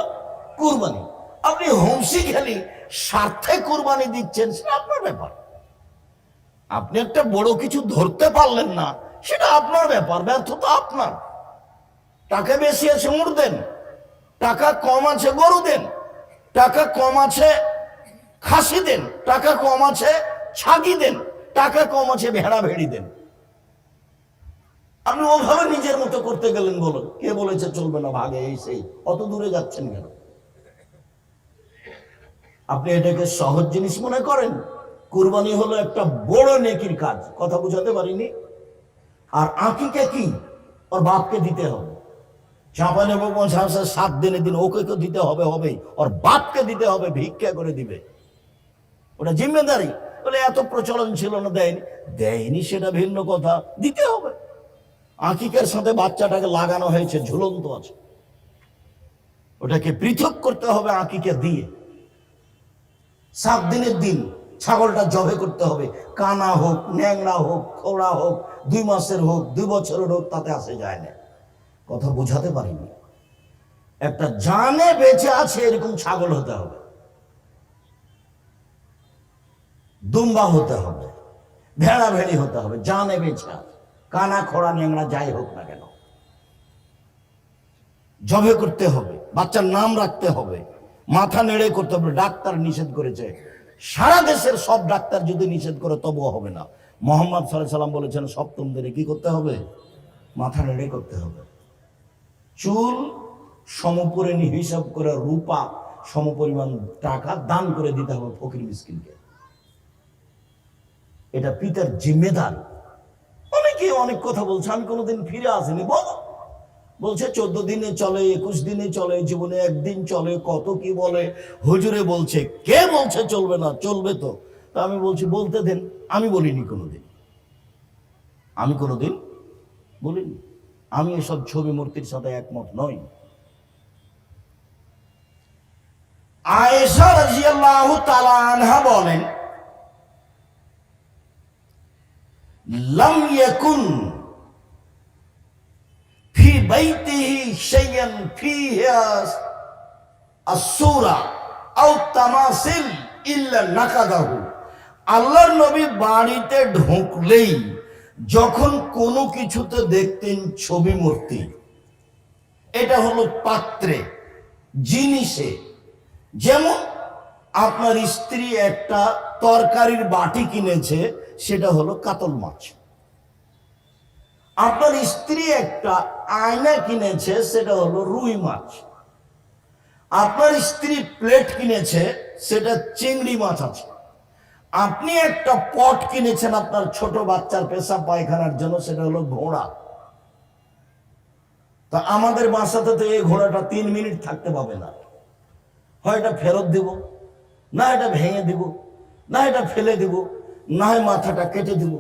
কুরবানি। আপনি হুমসি খেলি স্বার্থে কুরবানি দিচ্ছেন, সেটা আপনার ব্যাপার। আপনি একটা বড় কিছু ধরতে পারলেন না, সেটা আপনার ব্যাপার, ব্যর্থতা আপনার। টাকা বেশি আছে উঠ দেন, টাকা কম আছে গরু দেন, টাকা কম আছে খাসি দেন, টাকা কম আছে ছাগি দেন, টাকা কম আছে ভেড়া ভেড়ি দেন। আপনি ওভাবে নিজের মতো করতে গেলেন, বলো কে বলেছে চলবে না, ভাগে এই সেই, অত দূরে যাচ্ছেন কেন? আপনি এটাকে সহজ জিনিস মনে করেন। কুরবানি হলো একটা বড় নেকির কাজ, কথা বুঝাতে পারিনি। আর আকিকা কি? ওর বাপকে দিতে হবে। চাঁপাইনবাবগঞ্জ 7 দিনের দিন ওকে তো দিতে হবে, ওর বাপকে দিতে হবে, ভিক্ষা করে দিবে, ওটা জিম্মেদারি। বলে এত প্রচলন ছিল না, দেয়নি, সেটা ভিন্ন কথা, দিতে হবে। আকিকার সাথে বাচ্চাটাকে লাগানো হয়েছে, ঝুলন্ত আছে, ওটাকে পৃথক করতে হবে আকিকা দিয়ে। 7 দিনের দিন ছাগলটা জবে করতে হবে, কানা হোক, ন্যাংরা হোক, খোড়া হোক, 2 মাসের হোক, 2 বছরের হোক, তাতে আসে যায় না। কথা বোঝাতে পারিনি। একটা জানে বেঁচে আছে এরকম ছাগল হতে হবে, দুম্বা হতে হবে, ভেড়া ভেড়ি হতে হবে, জানে বেঁচে আছে, কানা খোড়া ন্যাংরা যাই হোক না কেন, জবে করতে হবে, বাচ্চার নাম রাখতে হবে, মাথা নেড়ে করতে হবে। ডাক্তার নিষেধ করেছে, সারা দেশের সব ডাক্তার যদি নিষেধ করে তবুও হবে না। মোহাম্মদ সাল্লাল্লাহু আলাইহি সাল্লাম বলেছেন 7ম দিনে কি করতে হবে? মাথা নেড়ে করতে হবে। চুল সমপরিমাণ হিসাব করে রূপা সমপরিমাণ টাকা দান করে দিতে হবে ফকির মিসকিনকে। এটা পিতার জিম্মেদারি। অনেকে অনেক কথা বলছে, আমি কোনোদিন ফিরে আসিনি। বলছে 14 দিনে চলে, 21 দিনে চলে, জীবনে একদিন চলে, কত কি বলে। হুজুরে বলছে, কে বলছে চলবে না? চলবে তো। তা আমি বলছি বলতে দেন। আমি বলিনি কোনোদিন, আমি কোনোদিন বলিনি। আমি এসব ছবি মূর্তির সাথে একমত নই। আয়েশা রাদিয়াল্লাহু তাআলা আনহা বলেন, লাম ইয়াকুন ফি বাইতিহি শাইয়ান ফিহা আসসূরা আও তামাসিল ইল্লা নাকাদাহু। আল্লাহর নবী বাড়িতে ঢুকলেই যখন কোনো কিছুতে দেখতেন ছবি মূর্তি, এটা হলো পাত্রে, জিনিসে। যেমন আপনার স্ত্রী একটা তরকারির বাটি কিনেছে, সেটা হলো কাতল মাছ। আপনার স্ত্রী একটা আয়না কিনেছে, সেটা হলো রুই মাছ। আপনার স্ত্রী প্লেট কিনেছে, সেটা চিংড়ি মাছ আছে। আপনি একটা পট কিনেছেন আপনার ছোট বাচ্চার পেশাব পায়খানার জন্য, সেটা হলো ঘোড়া। তা আমাদের বাসাতে তো এই ঘোড়াটা 3 মিনিট থাকতে পাবে না। হয় এটা ফেরত দিব, না এটা ভেঙে দিব, না এটা ফেলে দিব, না হয় মাথাটা কেটে দিব।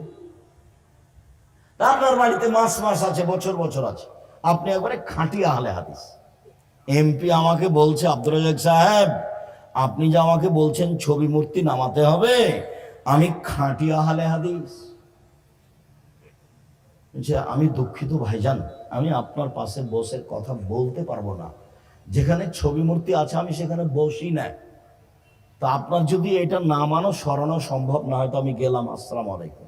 আপনার বাড়িতে মাস মাস আছে, বছর বছর আছে, আপনি একবারে খাঁটি আহলে হাদিস। এমপি আমাকে বলছে, আব্দুর রাজ্জাক সাহেব আপনি যে আমাকে বলছেন ছবি মূর্তি নামাতে হবে, আমি খাঁটি আহলে হাদিস। আমি দুঃখিত ভাইজান, আমি আপনার পাশে বসে কথা বলতে পারবো না। যেখানে ছবি মূর্তি আছে আমি সেখানে বসি না। তা আপনার যদি এটা নামানো সরানো সম্ভব না হয় তো আমি গেলাম, আসসালামু আলাইকুম।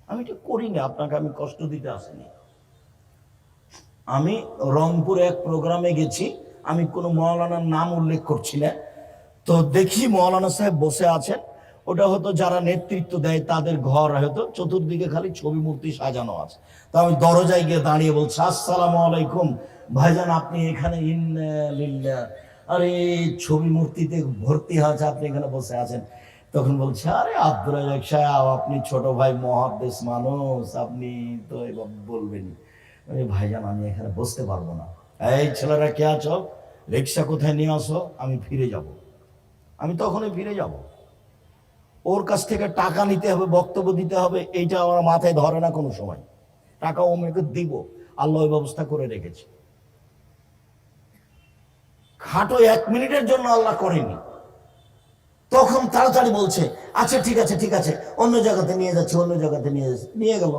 আমি এটা করি না, আপনাকে আমি কষ্ট দিতে আসিনি। আমি রংপুরে এক প্রোগ্রামে গেছি, আমি কোনো মৌলানার নাম উল্লেখ করছি না। তো দেখি মৌলানা সাহেব বসে আছেন, ওটা হয়তো যারা নেতৃত্ব দেয় তাদের ঘর, হয়তো চতুর্দিকে খালি ছবি মূর্তি সাজানো আছে। তো আমি দরজায় গিয়ে দাঁড়িয়ে বলছি, আসসালামু আলাইকুম ভাইজান, আপনি এখানে? ইন্না লিল্লাহ। আরে ছবি মূর্তিতে ভর্তি আছে, আপনি এখানে বসে আছেন। তখন বলছে, আরে আব্দুর রাজ্জাক সাহেব আপনি ছোট ভাই, মহাদ্দেশ মানুষ, আপনি তো এবার বলবেনই। ভাইজান আমি এখানে বসতে পারবো না। এই ছেলেরা কে আছো, রিক্সা কোথায় নিয়ে আসো, আমি ফিরে যাব। আমি তখনই ফিরে যাব। ওর কাছ থেকে টাকা নিতে হবে, বক্তব্য দিতে হবে, এইটা আমার মাথায় ধরে না কোনো সময়। টাকা ওকে দিব, আল্লাহ ব্যবস্থা করে রেখেছে। খাটো 1 মিনিটের জন্য আল্লাহ করেনি। তখন তাড়াতাড়ি বলছে, আচ্ছা ঠিক আছে ঠিক আছে, অন্য জায়গাতে নিয়ে যাচ্ছে, অন্য জায়গাতে নিয়ে গেল।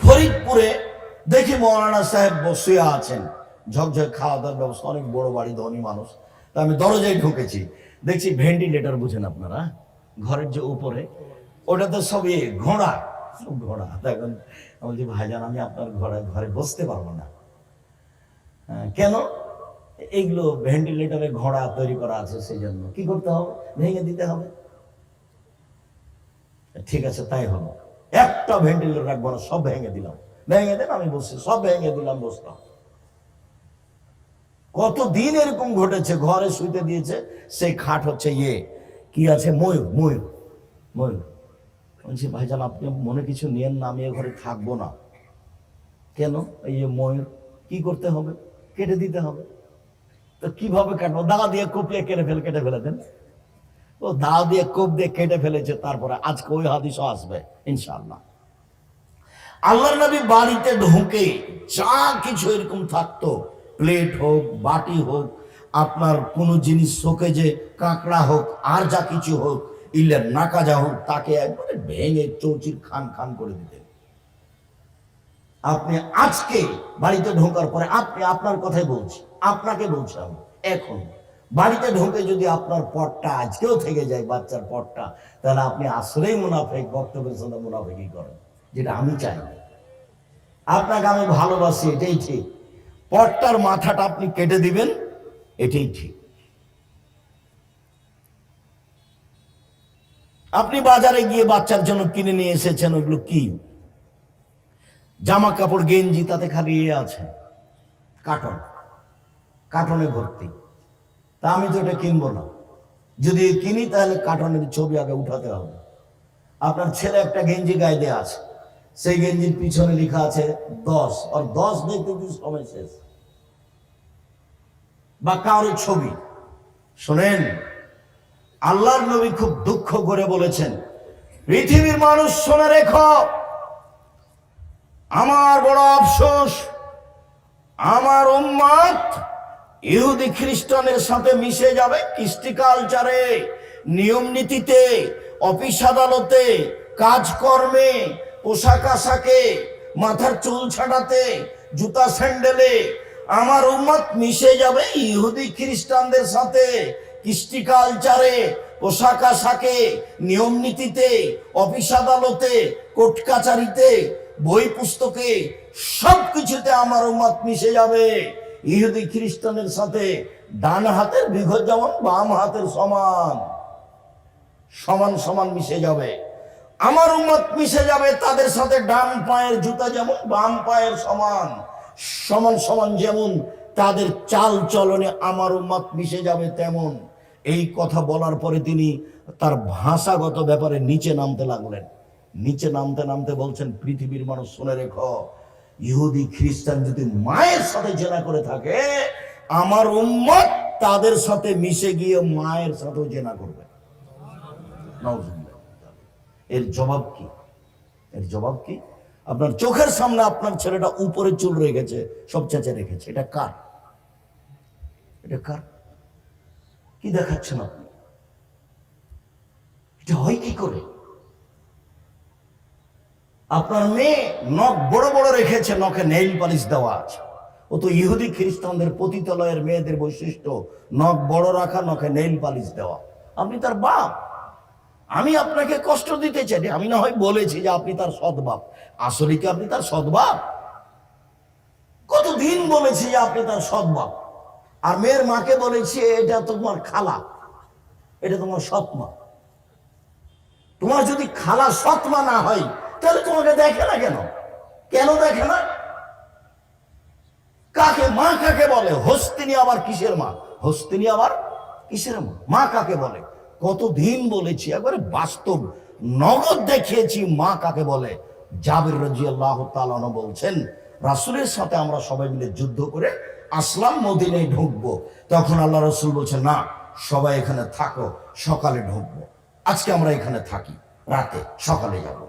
ফরিদপুরে দেখি মৌলানা সাহেব বসে আছেন, ঝকঝক খাওয়া দাওয়ার ব্যবস্থা, অনেক বড় বাড়ি, ধনী মানুষ। তা আমি দরজায় ঢুকেছি, দেখছি ভেন্টিলেটর, বুঝেন আপনারা, ঘরের যে উপরে, ওটাতে সব ঘোড়া, সব ঘোড়া। এখন বলছি, ভাইজান আমি আপনার ঘরে বসতে পারবো না। কেন? এইগুলো ভেন্টিলেটরের ঘোড়া তৈরি করা আছে, সেই জন্য। কি করতে হবে? ভেঙে দিতে হবে। ঠিক আছে তাই হলো, একটা ভেন্টিলেটর রাখবো না, সব ভেঙে দিলাম। ভেঙে দেন, আমি বসছি, সব ভেঙে দিলাম, বসলাম। কতদিন এরকম ঘটেছে, ঘরে শুইতে দিয়েছে, সেই খাট হচ্ছে কি আছে, ময়ূর। ময়ূর ময়ূর বলছি, ভাইজান আপনি মনে কিছু নিয়েন না, আমি এ ঘরে থাকবো না। কেন? এই ময়ূর কি করতে হবে? কেটে দিতে হবে। তো কিভাবে কাটবো? দা দিয়ে কোপিয়ে কেটে ফেলে দেন। ও দা দিয়ে কোপ দিয়ে কেটে ফেলেছে। তারপরে আজকে ওই হাদিসও আসবে ইনশাআল্লাহ। আল্লাহর নবী বাড়িতে ঢুকে যা কিছু এরকম থাকতো, প্লেট হোক, বাটি হোক, আপনার কোনো জিনিস শোকেজে কাঁকড়া হোক, আর যা কিছু হোক, ইলের নাকাজা হোক, তাকে একবারে ভেঙে চৌচির খান খান করে দিতেন। আপনি আজকে বাড়িতে ঢোকার পরে, আপনি আপনার কথাই বলছি, আপনাকে বলছি আমি, এখন বাড়িতে ঢোকে যদি আপনার পটটা আজকেও থেকে যায়, বাচ্চার পটটা, তাহলে আপনি আসলেই মুনাফেক, বক্তব্যের সাথে মুনাফেকই করেন, যেটা আমি চাই না। আপনাকে আমি ভালোবাসি, এটাই ঠিক। পটটার মাথাটা আপনি কেটে দিবেন, এটাই ঠিক। আপনি বাজারে গিয়ে বাচ্চার জন্য কিনে নিয়ে এসেছেন, ওইগুলো কি? জামা কাপড়, গেঞ্জি, তাতে খালি আছে কার্টন, কার্টনে ভর্তি। তা আমি তো এটা কিনবো না, যদি কিনি তাহলে কার্টনের ছবি আগে উঠাতে হবে। আপনার ছেলে একটা গেঞ্জি গায়ে দেওয়া আছে, সেই গেঞ্জির পিছনে লেখা আছে 10, আর 10 দেখতে সময় শেষ। বা কারোর ছবি। শোনেন, আল্লাহর নবী খুব দুঃখ করে বলেছেন, পৃথিবীর মানুষ শুনে রেখো, আমার বড় আফসোস, আমার উম্মত ইহুদি খ্রিস্টানের সাথে মিশে যাবে কৃষ্টি কালচারে, নিয়ম নীতিতে, অফিস আদালতে, কাজকর্মে, পোশাক আশাকে, মাথার চুল ছাড়াতে, জুতা স্যান্ডেলে। আমার উম্মত মিশে যাবে ইহুদি খ্রিস্টানদের সাথে কৃষ্টি কালচারে, পোশাক আশাকে, নিয়ম নীতিতে, অফিস আদালতে, কোর্ট কাচারিতে, বই পুস্তকে, সবকিছুতে আমার উম্মত মিশে যাবে ইহুদি খ্রিস্টানের সাথে। ডান হাতের বিঘত যেমন বাম হাতের সমান, সমান সমান মিশে যাবে। আমার উম্মত মিশে যাবে তাদের সাথে, ডান পায়ের জুতা যেমন বাম পায়ের সমান, সমান সমান যেমন তাদের চাল চলনে আমার উম্মত মিশে যাবে তেমন। এই কথা বলার পরে তিনি তার ভাষাগত ব্যাপারে নিচে নামতে লাগলেন। নিচে নামতে নামতে বলছেন, পৃথিবীর মানুষ শুনে রেখো, ইহুদি খ্রিস্টান যদি মায়ের সাথে জেনা করে থাকে, আমার উম্মত তাদের সাথে মিশে গিয়ে মায়ের সাথেও জেনা করবে। এর জবাব কি? এর জবাব কি? আপনার চোখের সামনে আপনার ছেলেটা উপরে চুল রেখেছে, সব চেঁচে রেখেছে, এটা কার? এটা কার? কি দেখাচ্ছেন আপনি? এটা হয় কি করে? আপনার মেয়ে নখ বড় বড় রেখেছে, নখে নেইল পালিশ দেওয়া আছে। ও তো ইহুদি খ্রিস্টানদের পতিতালয়ের মেয়েদের বৈশিষ্ট্য, নখ বড় রাখা, নখে নেইল পালিশ দেওয়া। আপনি তার বাপ, আমি আপনাকে কষ্ট দিতে চাই, আমি না হয় বলেছি যে আপনি তার সৎ বাপ, আসলে কি আপনি তার সৎ বাপ? কতদিন বলেছি যে আপনি তার সৎ বাপ, আর মেয়ের মাকে বলেছি এটা তোমার খালা, এটা তোমার সৎ মা। তোমার যদি খালা সৎ মা না হয়, তাহলে তোমাকে দেখে না কেন? কেন দেখে না? কাকে মা কাকে বলে? হস্তিনী আবার কিসের মা? হস্তিনী আবার কিসের মা? মা কাকে বলে? কতদিন বলেছি, একবারে বাস্তব নগদ দেখিয়েছি মা কাকে বলে। জাবির রাদিয়াল্লাহু তাআলা বলছেন, রাসূলের সাথে আমরা সবাই মিলে যুদ্ধ করে আসলাম, মদিনায় ঢুকবো। তখন আল্লাহ রাসূল বলছেন, না, সবাই এখানে থাকো, সকালে ঢুকবো। আজকে আমরা এখানে থাকি, রাতে, সকালে যাব।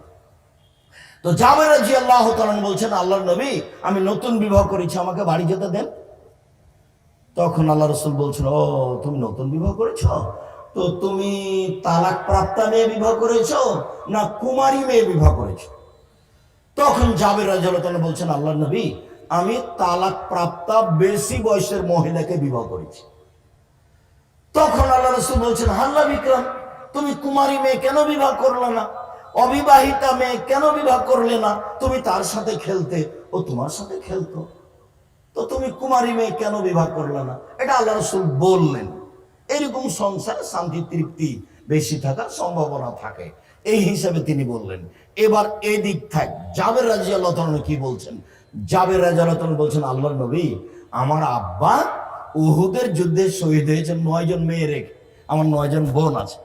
তো জাবের রাদিয়াল্লাহু তাআলা বলছেন, আল্লাহর নবী, আমি নতুন বিবাহ করেছি, আমাকে বাড়ি যেতে দেন। তখন আল্লাহ রাসূল বলছেন, ও তুমি নতুন বিবাহ করেছো, তো তুমি তালাক প্রাপ্তা মেয়ে বিবাহ করেছো না কুমারী মেয়ে বিবাহ করেছো? তখন জাবের রাদিয়াল্লাহু তাআলা বলছেন, আল্লাহর নবী, আমি তালাক প্রাপ্তা বেশি বয়সের মহিলাকে বিবাহ করেছি। তখন আল্লাহ রাসূল বলছেন, হাল্লা বিক্রম, তুমি কুমারী মেয়ে কেন বিবাহ করলে না? অবিবাহিতা মেয়ে কেন বিবাহ করলে না? তুমি তার সাথে খেলতে, ও তোমার সাথে খেলতো, তো তুমি কুমারী মেয়ে কেন বিবাহ করলে না? এটা আল্লাহ রাসূল বললেন। এরকম সংসারে শান্তি তৃপ্তি বেশি থাকার সম্ভাবনা থাকে, এই হিসাবে তিনি বললেন। এবার এদিক থাক, জাবের রাদিয়াল্লাহু তাআলা কি বলছেন? জাবের রাদিয়াল্লাহু তাআলা বলছেন, আল্লাহর নবী, আমার আব্বা উহুদের যুদ্ধে শহীদ হয়েছেন 9 জন মেয়ে রেখে, আমার 9 জন বোন আছে,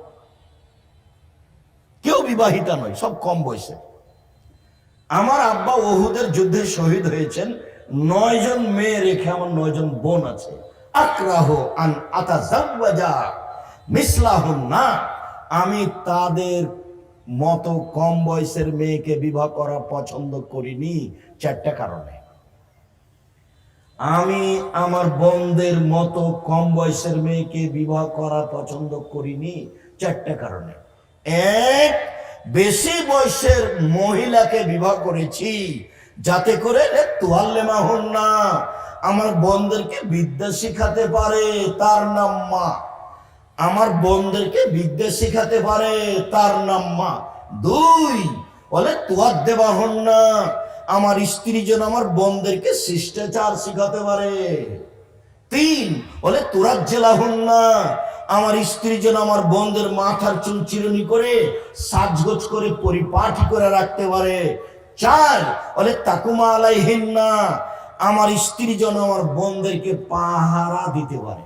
কেউ বিবাহিতা নয়, সব কম বয়সে। আমার আব্বা উহুদের যুদ্ধে শহীদ হয়েছেন, 9 জন মেয়ে রেখে আমার 9 জন বোন আছে। আকরাহু আন আতাজাওয়াজা মিসলাহুন্না, আমি তাদের মতো কম বয়সের মেয়েকে বিবাহ করা পছন্দ করিনি 4টা কারণে। আমি আমার বোনদের মতো কম বয়সের মেয়েকে বিবাহ করা পছন্দ করিনি 4টা কারণে। এক, বেশি বয়সের মহিলাকে বিবাহ করেছি যাতে করে তুয়াল্লেমা হন না, আমার বোনদেরকে বিদ্যা শিখাতে পারে, তার নাম মা। আমার বোনদেরকে বিদ্যা শিখাতে পারে, তার নাম মা। 2, বলে তুয়ার দেবা হন না, আমার স্ত্রী যেন আমার বোনদেরকে শিষ্টাচার শিখাতে পারে। 3, বলে তোরা জেলা হন না, আমার স্ত্রী যেন আমার বোনদের মাথার চুল চিরুনি করে সাজগোজ করে পরিপাটি করে রাখতে পারে। 4, বলে তাকুমা আলাইহিন না, আমার স্ত্রী যেন আমার বোনদেরকে পাহারা দিতে পারে।